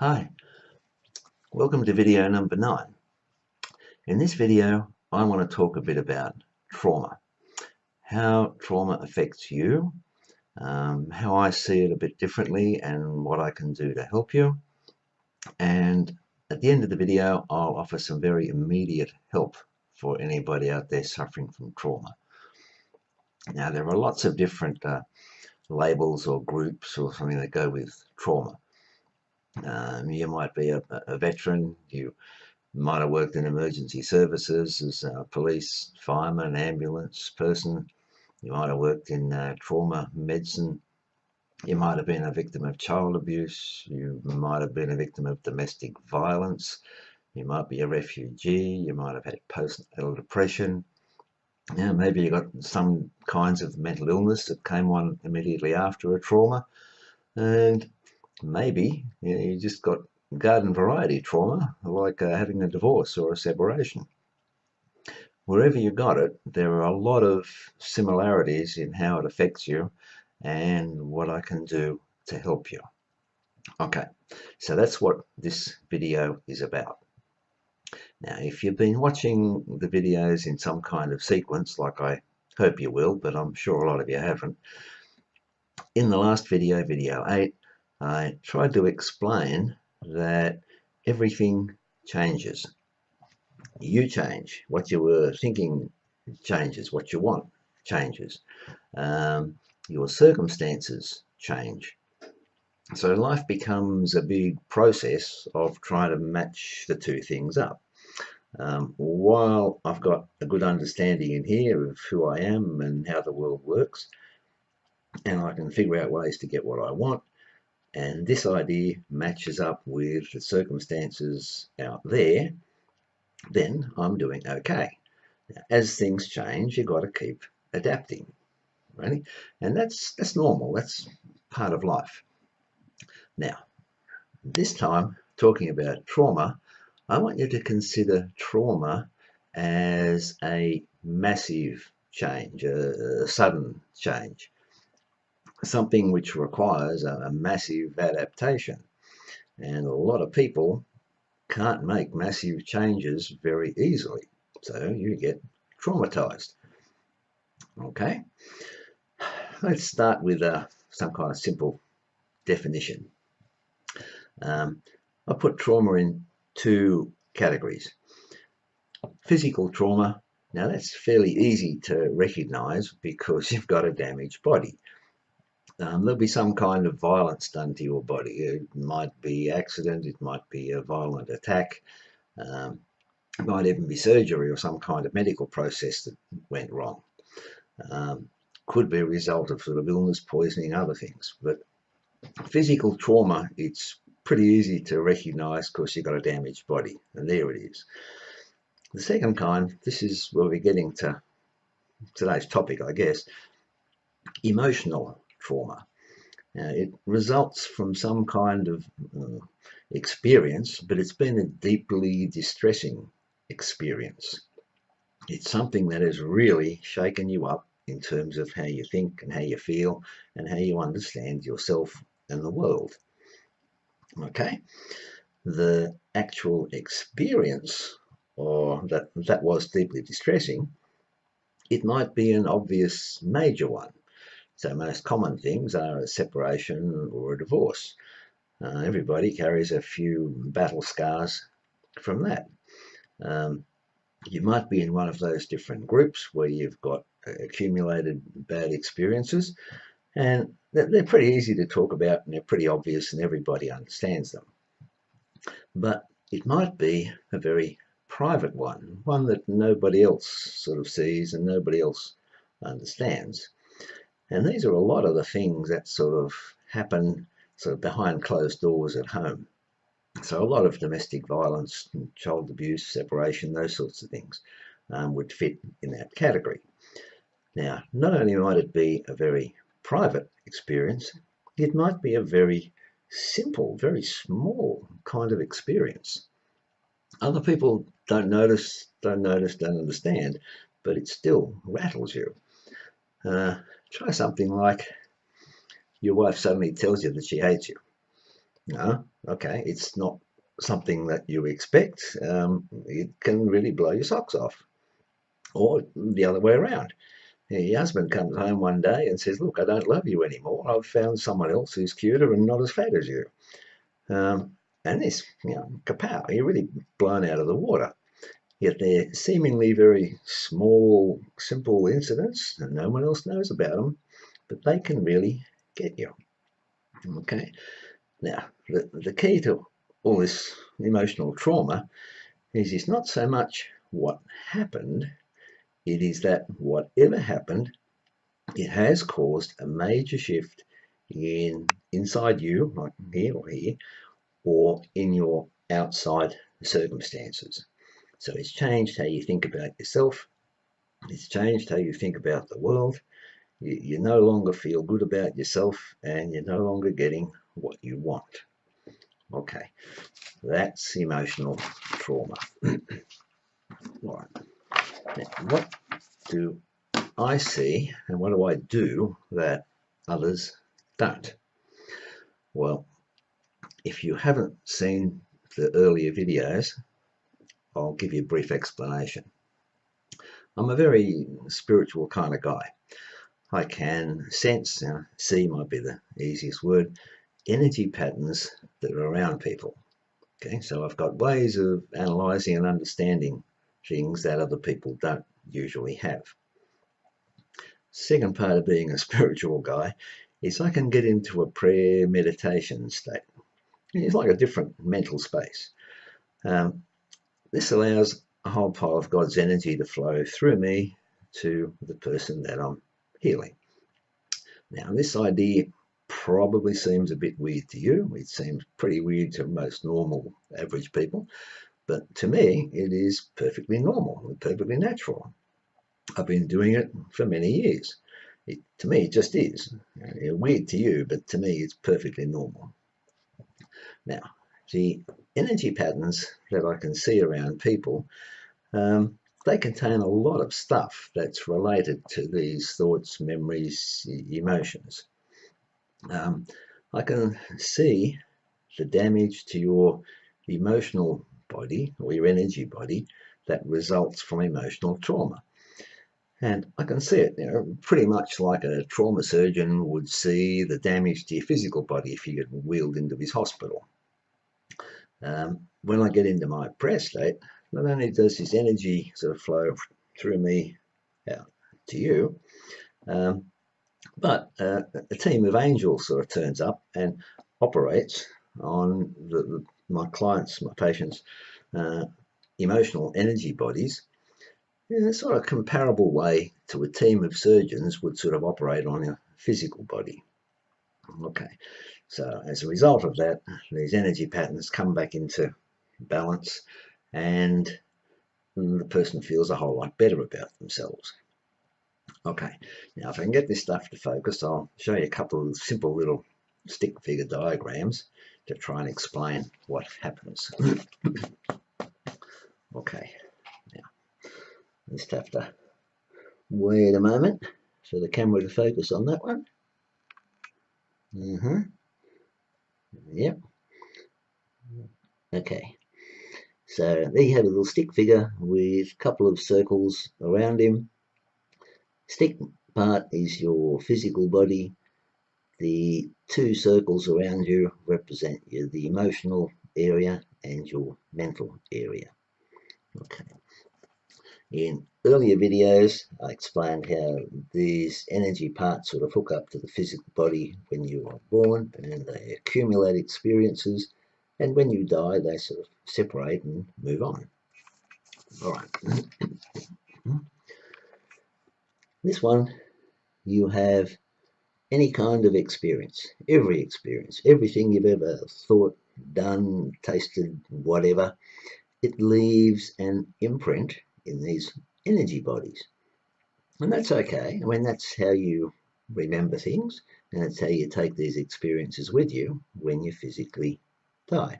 Hi, welcome to video number 9. In this video, I want to talk a bit about trauma, how trauma affects you, how I see it a bit differently and what I can do to help you. And at the end of the video, I'll offer some very immediate help for anybody out there suffering from trauma. Now, there are lots of different labels or groups or something that go with trauma. You might be a veteran, you might have worked in emergency services as a police, fireman, ambulance person. You might have worked in trauma medicine. You might have been a victim of child abuse. You might have been a victim of domestic violence. You might be a refugee. You might have had postnatal depression. Maybe you got some kinds of mental illness that came on immediately after a trauma. And maybe you just got garden variety trauma, like having a divorce or a separation. Wherever you got it, there are a lot of similarities in how it affects you and what I can do to help you. Okay, so that's what this video is about. Now, if you've been watching the videos in some kind of sequence, like I hope you will, but I'm sure a lot of you haven't, in the last video, video 8, I tried to explain that everything changes. You change. What you were thinking changes. What you want changes. Your circumstances change. So life becomes a big process of trying to match the two things up. While I've got a good understanding in here of who I am and how the world works, and I can figure out ways to get what I want, and this idea matches up with the circumstances out there, then I'm doing okay. Now, as things change, you've got to keep adapting, right? And that's normal. That's part of life. Now, this time, talking about trauma, I want you to consider trauma as a massive change, a sudden change, something which requires a massive adaptation. And a lot of people can't make massive changes very easily. So you get traumatized. Okay, let's start with some kind of simple definition. I put trauma in two categories. Physical trauma, now that's fairly easy to recognize because you've got a damaged body. There'll be some kind of violence done to your body. It might be accident, it might be a violent attack, it might even be surgery or some kind of medical process that went wrong. Could be a result of sort of illness, poisoning, other things. But physical trauma, it's pretty easy to recognize because you've got a damaged body, and there it is. The second kind, this is where we're getting to today's topic, I guess, emotional trauma. Now, it results from some kind of experience, but it's been a deeply distressing experience. It's something that has really shaken you up in terms of how you think and how you feel and how you understand yourself and the world. Okay, the actual experience, or that was deeply distressing, it might be an obvious major one. So most common things are a separation or a divorce. Everybody carries a few battle scars from that. You might be in one of those different groups where you've got accumulated bad experiences, and they're pretty easy to talk about and they're pretty obvious and everybody understands them. But it might be a very private one that nobody else sort of sees and nobody else understands. And these are a lot of the things that sort of happen sort of behind closed doors at home. So a lot of domestic violence, child abuse, separation, those sorts of things would fit in that category. Now, not only might it be a very private experience, it might be a very simple, very small kind of experience. Other people don't notice, don't understand, but it still rattles you. Try something like your wife suddenly tells you that she hates you. No, okay, it's not something that you expect. It can really blow your socks off, or the other way around. Your husband comes home one day and says, "Look, I don't love you anymore. I've found someone else who's cuter and not as fat as you." And this, kapow, you're really blown out of the water. Yet they're seemingly very small, simple incidents, and no one else knows about them, but they can really get you. Okay. Now, the key to all this emotional trauma is it's not so much what happened, it is that whatever happened, it has caused a major shift inside you, like here, or in your outside circumstances. So it's changed how you think about yourself, it's changed how you think about the world. You no longer feel good about yourself, and you're no longer getting what you want. Okay, that's emotional trauma. All right. Now, what do I see and what do I do that others don't? Well, if you haven't seen the earlier videos, I'll give you a brief explanation. I'm a very spiritual kind of guy. I can sense, see might be the easiest word, energy patterns that are around people. Okay, so I've got ways of analysing and understanding things that other people don't usually have. Second part of being a spiritual guy is I can get into a prayer meditation state. It's like a different mental space. This allows a whole pile of God's energy to flow through me to the person that I'm healing. Now, this idea probably seems a bit weird to you. It seems pretty weird to most normal, average people. But to me, it is perfectly normal and perfectly natural. I've been doing it for many years. To me, it just is. Weird to you, but to me, it's perfectly normal. Now, the energy patterns that I can see around people, they contain a lot of stuff that's related to these thoughts, memories, emotions. I can see the damage to your emotional body or your energy body that results from emotional trauma. And I can see it, pretty much like a trauma surgeon would see the damage to your physical body if you get wheeled into his hospital. When I get into my prayer state, not only does this energy sort of flow through me out to you, but a team of angels sort of turns up and operates on my clients, my patients' emotional energy bodies in a sort of comparable way to a team of surgeons would sort of operate on a physical body. Okay, so as a result of that, these energy patterns come back into balance and the person feels a whole lot better about themselves. Okay, now if I can get this stuff to focus, I'll show you a couple of simple little stick figure diagrams to try and explain what happens. Okay, now I just have to wait a moment for the camera to focus on that one. Yep. Okay, so there you have a little stick figure with a couple of circles around him. Stick part is your physical body. The two circles around you represent the emotional area and your mental area. Okay. In earlier videos, I explained how these energy parts sort of hook up to the physical body when you are born, and they accumulate experiences, and when you die, they sort of separate and move on. All right. This one, you have any kind of experience, everything you've ever thought, done, tasted, whatever, it leaves an imprint in these energy bodies. And that's okay. I mean, that's how you remember things, and that's how you take these experiences with you when you physically die.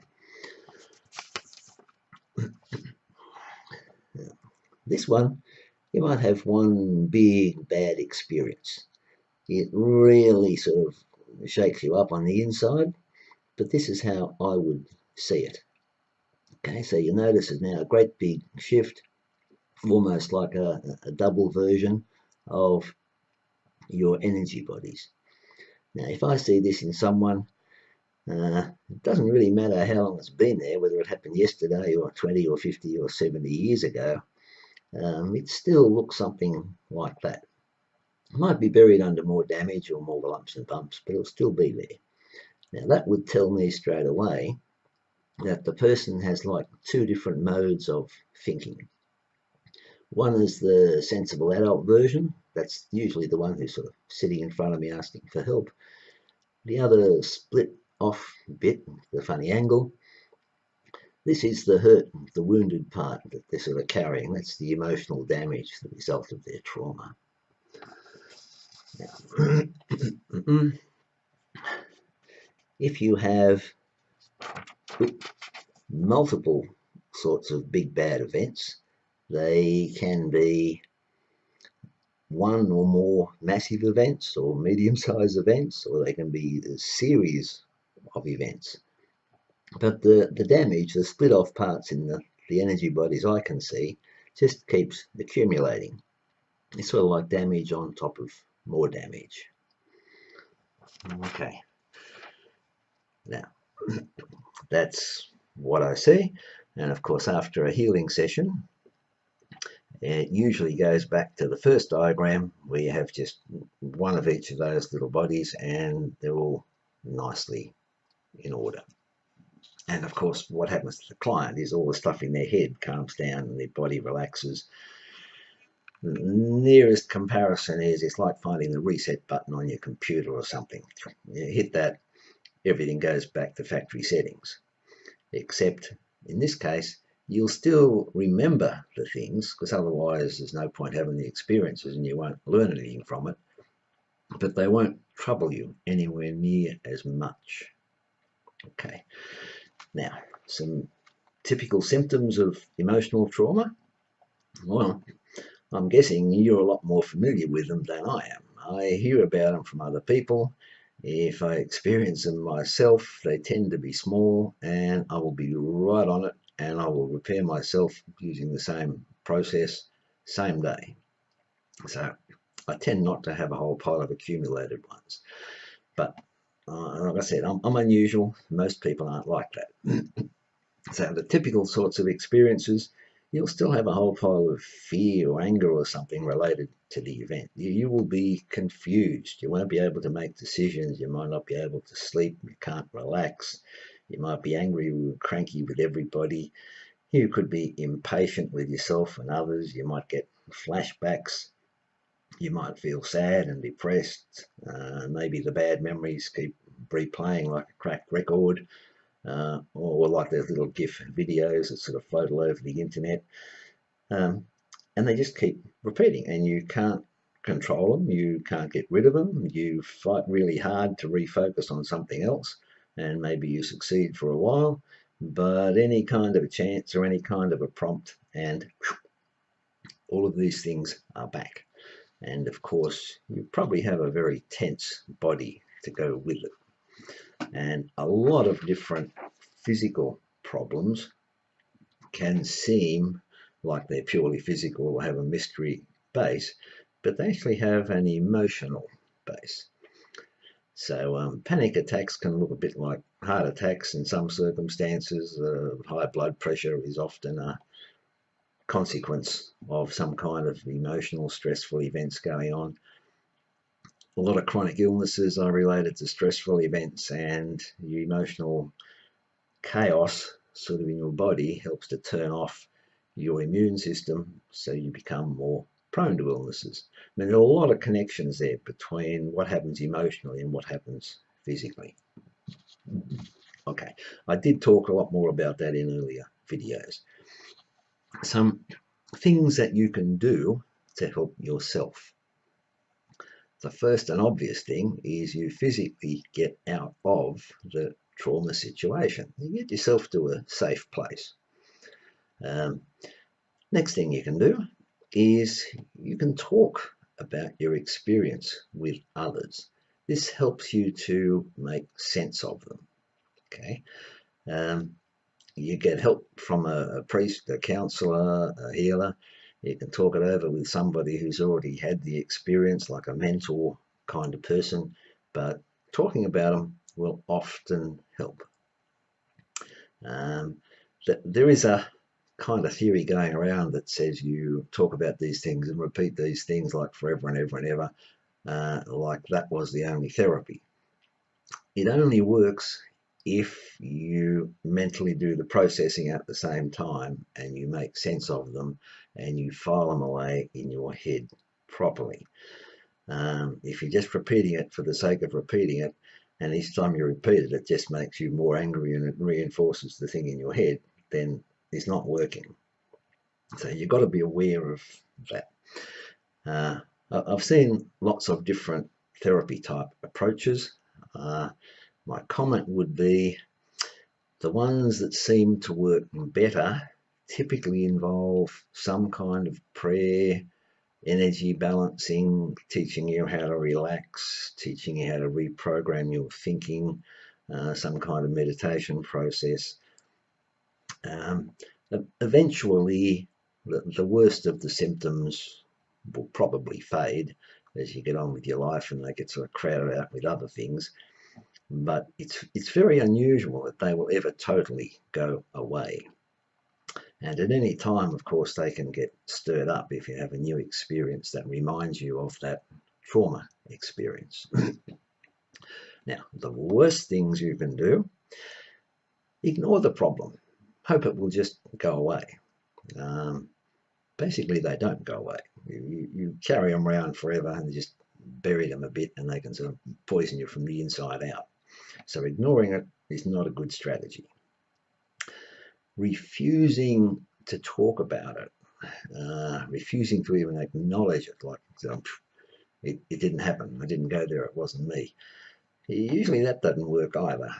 This one, you might have one big bad experience. It really sort of shakes you up on the inside, but this is how I would see it. Okay, so you notice it's now a great big shift, almost like a double version of your energy bodies. Now, if I see this in someone, it doesn't really matter how long it's been there, whether it happened yesterday or 20 or 50 or 70 years ago, it still looks something like that. It might be buried under more damage or more lumps and bumps, but it'll still be there. Now, that would tell me straight away that the person has like two different modes of thinking. One is the sensible adult version. That's usually the one who's sort of sitting in front of me asking for help. The other split off bit, the funny angle, this is the hurt, the wounded part that they're sort of carrying. That's the emotional damage, the result of their trauma. Now, if you have multiple sorts of big bad events, they can be one or more massive events or medium-sized events, or they can be a series of events. But the damage, the split off parts in the energy bodies I can see, just keeps accumulating. It's sort of like damage on top of more damage. Okay. Now, that's what I see. And of course, after a healing session, it usually goes back to the first diagram where you have just one of each of those little bodies and they're all nicely in order. And of course, what happens to the client is all the stuff in their head calms down and their body relaxes. The nearest comparison is it's like finding the reset button on your computer or something. You hit that, everything goes back to factory settings. Except in this case, you'll still remember the things, because otherwise there's no point having the experiences and you won't learn anything from it, but they won't trouble you anywhere near as much. Okay, now some typical symptoms of emotional trauma. Well, I'm guessing you're a lot more familiar with them than I am. I hear about them from other people. If I experience them myself, they tend to be small, and I will be right on it, and I will repair myself using the same process, same day. So I tend not to have a whole pile of accumulated ones. But like I said, I'm unusual. Most people aren't like that. So the typical sorts of experiences, you'll still have a whole pile of fear or anger or something related to the event. You will be confused. You won't be able to make decisions. You might not be able to sleep. You can't relax. You might be angry or cranky with everybody. You could be impatient with yourself and others. You might get flashbacks. You might feel sad and depressed. Maybe the bad memories keep replaying like a cracked record. Or like those little GIF videos that sort of float all over the internet. And they just keep repeating, and you can't control them, you can't get rid of them, you fight really hard to refocus on something else, and maybe you succeed for a while, but any kind of a chance or any kind of a prompt, and all of these things are back. And of course, you probably have a very tense body to go with it. And a lot of different physical problems can seem like they're purely physical or have a mystery base, but they actually have an emotional base. So panic attacks can look a bit like heart attacks in some circumstances. High blood pressure is often a consequence of some kind of emotional stressful events going on. A lot of chronic illnesses are related to stressful events, and your emotional chaos sort of in your body helps to turn off your immune system, so you become more prone to illnesses. I mean, there are a lot of connections there between what happens emotionally and what happens physically. Okay, I did talk a lot more about that in earlier videos. Some things that you can do to help yourself. The first and obvious thing is you physically get out of the trauma situation. You get yourself to a safe place. Next thing you can do is you can talk about your experience with others. This helps you to make sense of them. Okay, you get help from a priest, a counselor, a healer. You can talk it over with somebody who's already had the experience, like a mentor kind of person, but talking about them will often help. There is a kind of theory going around that says you talk about these things and repeat these things like forever and ever and ever, like that was the only therapy. It only works if you mentally do the processing at the same time and you make sense of them and you file them away in your head properly. If you're just repeating it for the sake of repeating it, and each time you repeat it, it just makes you more angry and it reinforces the thing in your head, then it's not working. So you've got to be aware of that. I've seen lots of different therapy type approaches. My comment would be the ones that seem to work better typically involve some kind of prayer, energy balancing, teaching you how to relax, teaching you how to reprogram your thinking, some kind of meditation process. Eventually, the worst of the symptoms will probably fade as you get on with your life and they get sort of crowded out with other things. But it's very unusual that they will ever totally go away. And at any time, of course, they can get stirred up if you have a new experience that reminds you of that trauma experience. Now, the worst things you can do, ignore the problem. Hope it will just go away. Basically, they don't go away. You carry them around forever and just bury them a bit and they can sort of poison you from the inside out. So ignoring it is not a good strategy. Refusing to talk about it, refusing to even acknowledge it, like it didn't happen, I didn't go there, it wasn't me. Usually that doesn't work either.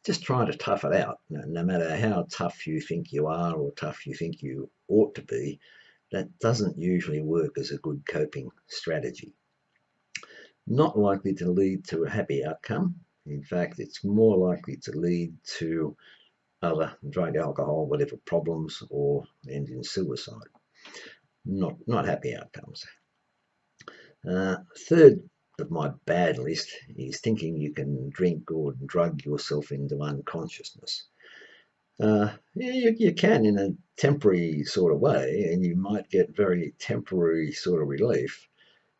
Just trying to tough it out, no matter how tough you think you are or tough you think you ought to be, that doesn't usually work as a good coping strategy. Not likely to lead to a happy outcome. In fact, it's more likely to lead to other drug, alcohol, whatever problems, or end in suicide. Not happy outcomes. Third of my bad list is thinking you can drink or drug yourself into unconsciousness. You can in a temporary sort of way, and you might get very temporary sort of relief,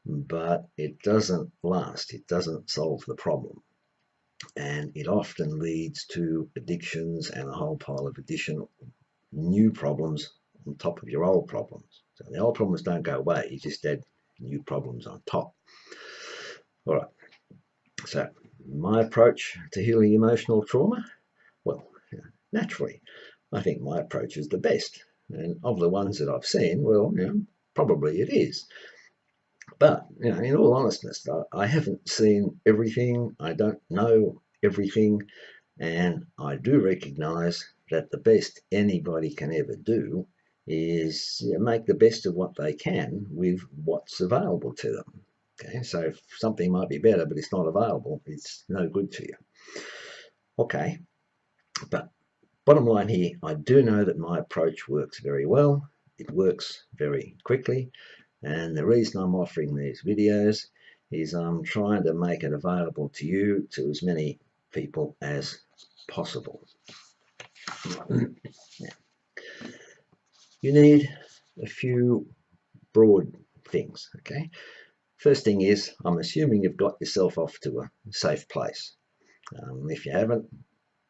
but it doesn't last. It doesn't solve the problem. And it often leads to addictions and a whole pile of additional new problems on top of your old problems. So the old problems don't go away, you just add new problems on top. All right, so my approach to healing emotional trauma, well, naturally, I think my approach is the best. And of the ones that I've seen, well, probably it is. But, in all honesty, I haven't seen everything. I don't know everything. And I do recognize that the best anybody can ever do is make the best of what they can with what's available to them. Okay, so if something might be better, but it's not available, it's no good to you. Okay, but bottom line here, I do know that my approach works very well. It works very quickly. And the reason I'm offering these videos is I'm trying to make it available to you, to as many people as possible. Now, you need a few broad things, okay? First thing is, I'm assuming you've got yourself off to a safe place. If you haven't,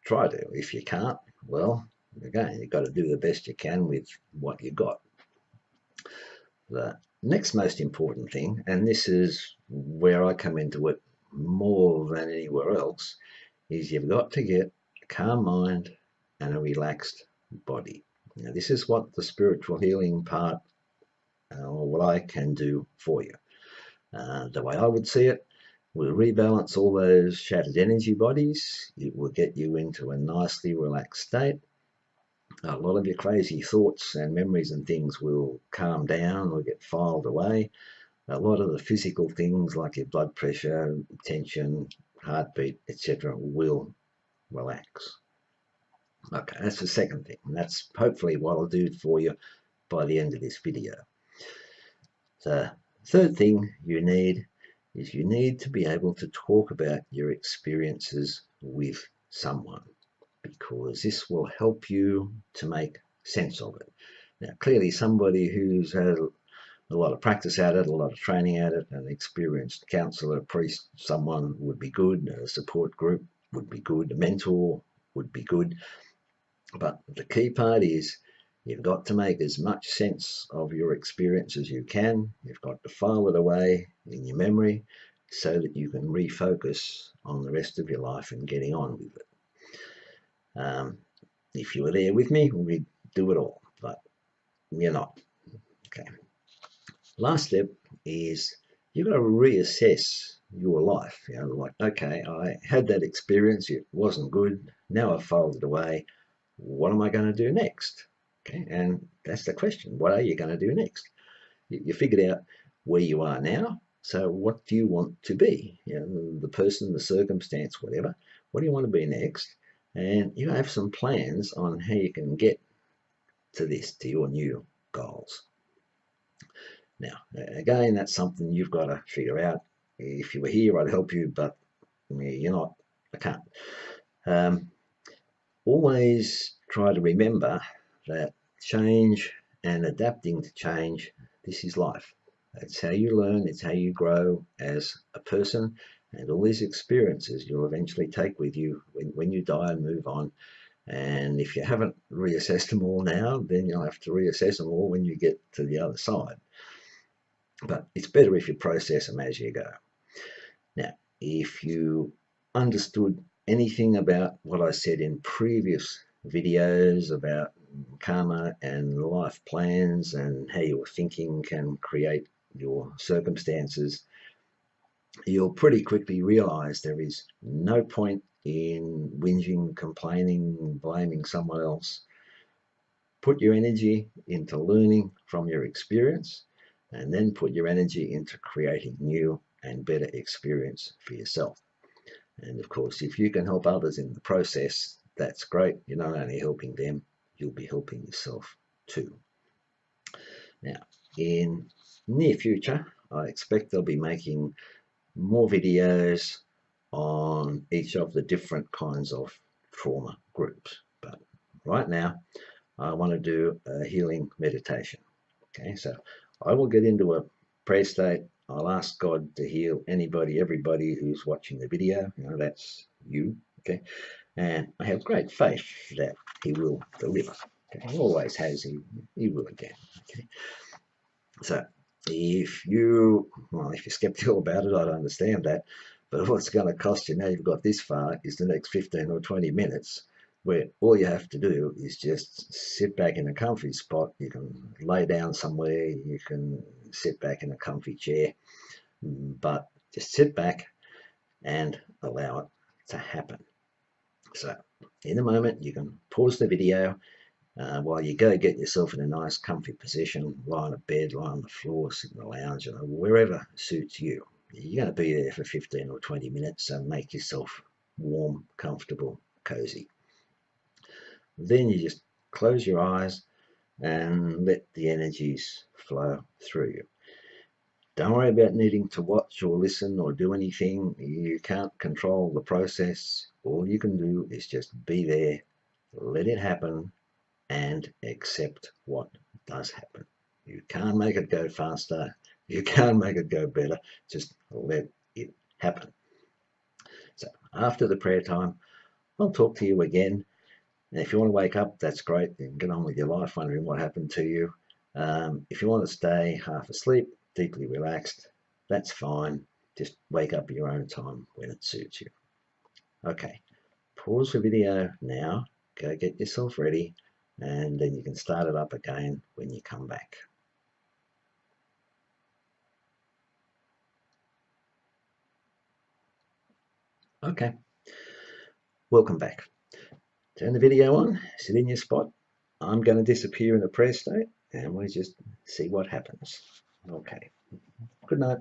try to. If you can't, well, again, you've got to do the best you can with what you got. The next most important thing, and this is where I come into it more than anywhere else, is you've got to get a calm mind and a relaxed body. Now, this is what the spiritual healing part, or what I can do for you. The way I would see it, we'll rebalance all those shattered energy bodies. It will get you into a nicely relaxed state. A lot of your crazy thoughts and memories and things will calm down or get filed away. A lot of the physical things like your blood pressure, tension, heartbeat, etc. will relax. Okay, that's the second thing, and that's hopefully what I'll do for you by the end of this video. The third thing you need is you need to be able to talk about your experiences with someone, because this will help you to make sense of it. Now, clearly somebody who's had a lot of practice at it, a lot of training at it, an experienced counselor, priest, someone would be good, a support group would be good, a mentor would be good. But the key part is you've got to make as much sense of your experience as you can. You've got to file it away in your memory so that you can refocus on the rest of your life and getting on with it. If you were there with me, we'd do it all, but you're not. Okay. Last step is you've got to reassess your life. Like, okay, I had that experience, it wasn't good, now I've filed it away. What am I going to do next? Okay, and that's the question. What are you going to do next? You figured out where you are now. So what do you want to be? The person, the circumstance, whatever. What do you want to be next? And you have some plans on how you can get to this, to your new goals. Now, again, that's something you've got to figure out. If you were here, I'd help you, but you're not. I can't. Always try to remember that change and adapting to change, this is life. It's how you learn, it's how you grow as a person, and all these experiences you'll eventually take with you when you die and move on. And if you haven't reassessed them all now, then you'll have to reassess them all when you get to the other side. But it's better if you process them as you go. Now, if you understood anything about what I said in previous videos about karma and life plans and how your thinking can create your circumstances, you'll pretty quickly realize there is no point in whinging, complaining, blaming someone else. Put your energy into learning from your experience, and then put your energy into creating new and better experience for yourself. And of course, if you can help others in the process, that's great. You're not only helping them, you'll be helping yourself too. Now, in near future, I expect I'll be making more videos on each of the different kinds of trauma groups. But right now, I want to do a healing meditation. Okay, so I will get into a prayer state. I'll ask God to heal anybody, everybody who's watching the video. That's you. Okay, and I have great faith that He will deliver. Okay, He always has. He will again. Okay, so if you're skeptical about it, I don't understand that. But what's going to cost you now you've got this far is the next 15 or 20 minutes where all you have to do is just sit back in a comfy spot. You can lay down somewhere, you can sit back in a comfy chair, but just sit back and allow it to happen. So in a moment, you can pause the video while you go get yourself in a nice comfy position, lie on a bed, lie on the floor, sit in the lounge, wherever suits you. You're going to be there for 15 or 20 minutes, so make yourself warm, comfortable, cozy. Then you just close your eyes and let the energies flow through you. Don't worry about needing to watch or listen or do anything. You can't control the process. All you can do is just be there, let it happen, and accept what does happen. You can't make it go faster. You can't make it go better. Just let it happen. So after the prayer time, I'll talk to you again. And if you want to wake up, that's great. You can get on with your life wondering what happened to you. If you want to stay half asleep, deeply relaxed, that's fine. Just wake up at your own time when it suits you. Okay, pause the video now. Go get yourself ready, and then you can start it up again when you come back. Okay, welcome back. Turn the video on, sit in your spot. I'm going to disappear in a prayer state, and we just see what happens. Okay, good night.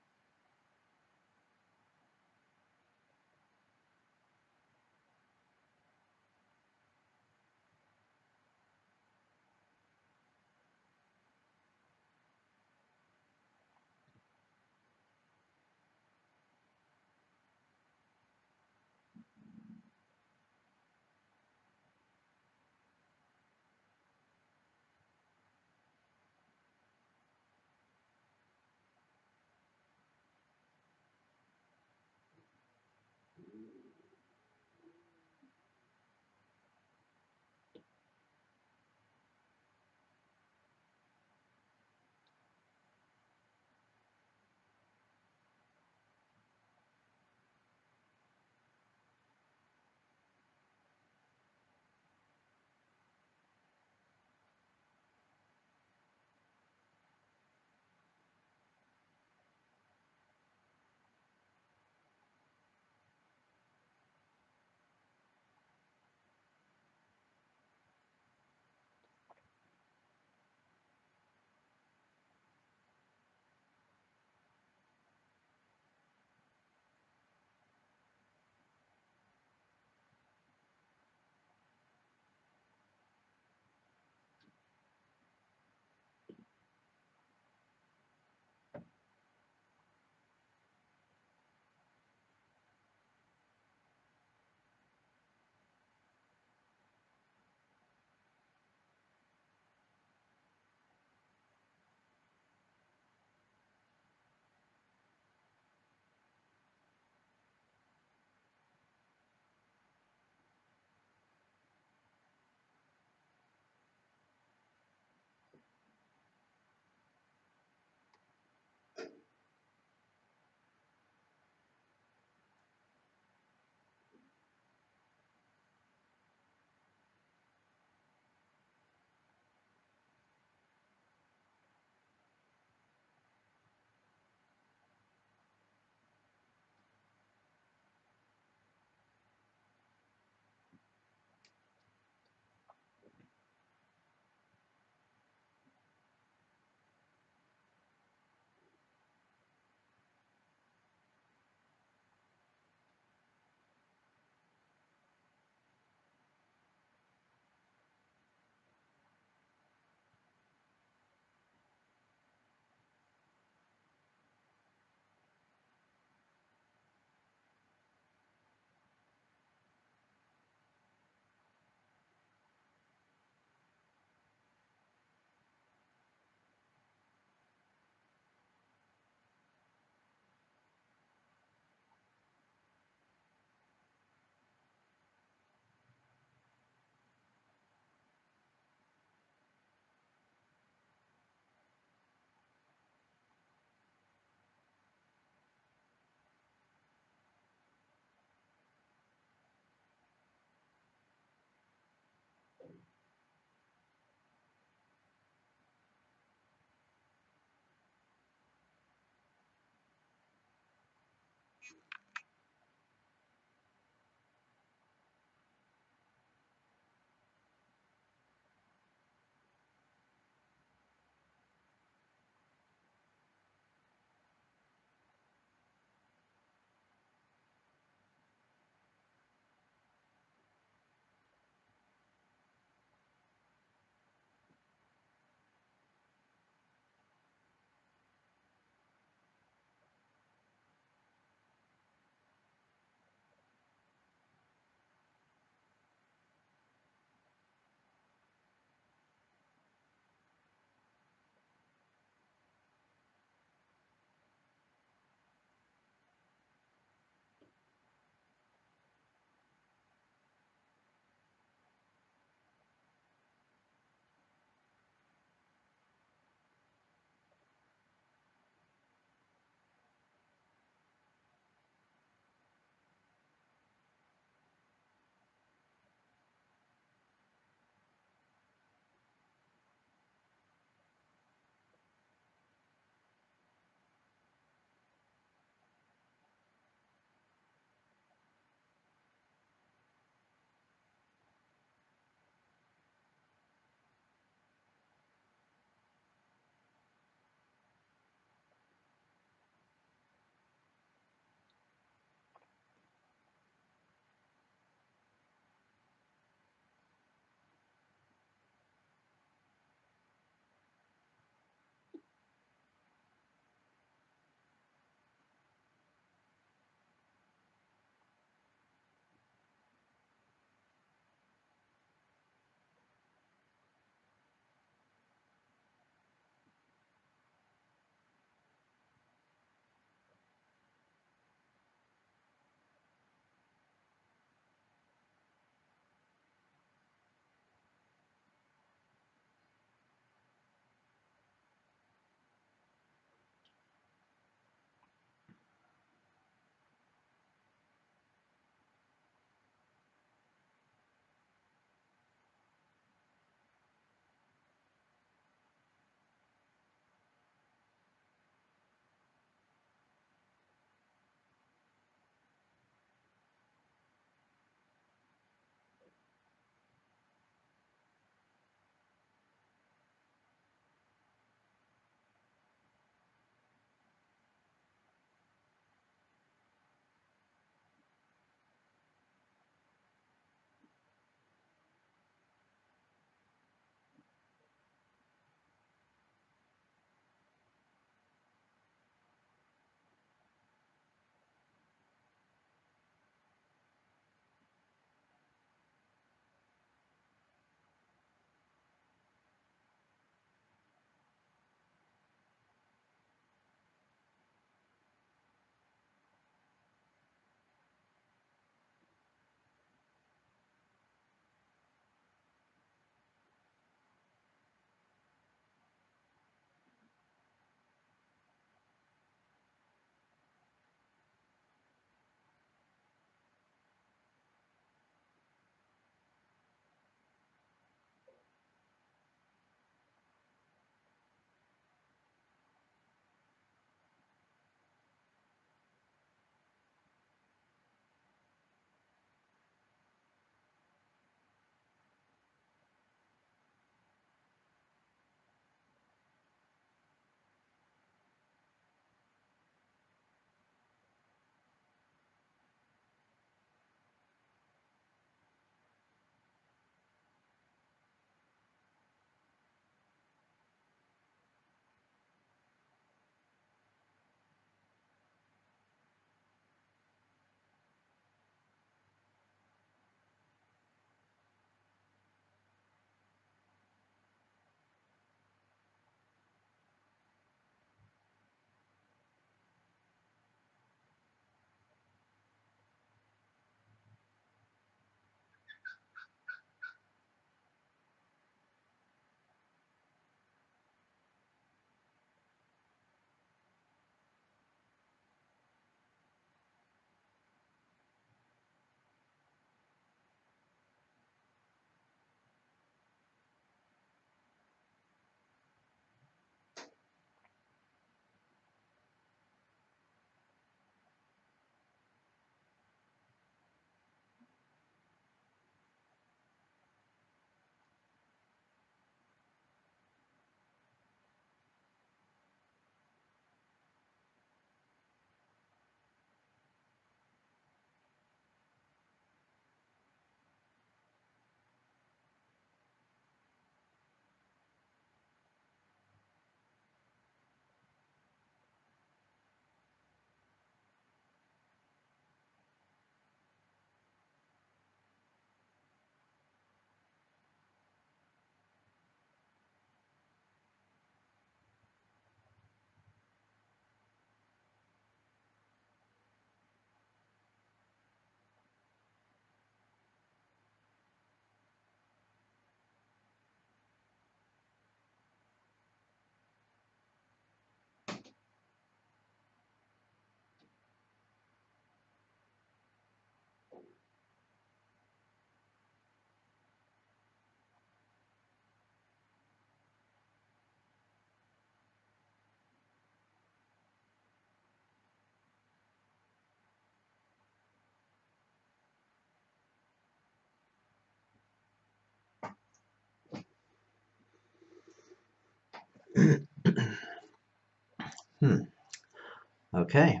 Okay,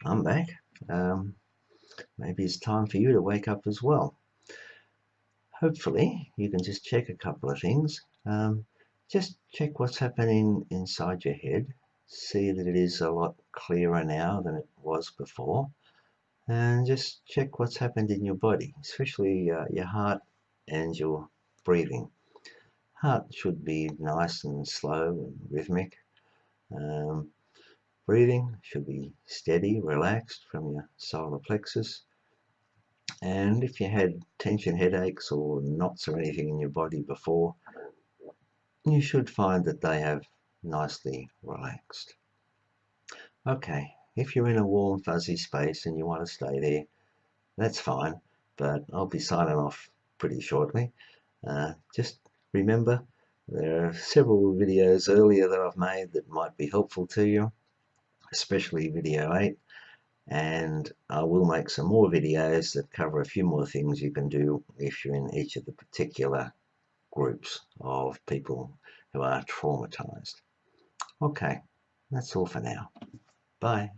I'm back. Maybe it's time for you to wake up as well. Hopefully, you can just check a couple of things. Just check what's happening inside your head. See that it is a lot clearer now than it was before. And just check what's happened in your body, especially your heart and your breathing. Heart should be nice and slow and rhythmic. Breathing should be steady, relaxed from your solar plexus. And if you had tension headaches or knots or anything in your body before, you should find that they have nicely relaxed. Okay, if you're in a warm fuzzy space and you want to stay there, that's fine, but I'll be signing off pretty shortly. Just remember, there are several videos earlier that I've made that might be helpful to you, especially video 8, and I will make some more videos that cover a few more things you can do if you're in each of the particular groups of people who are traumatized. Okay, that's all for now. Bye.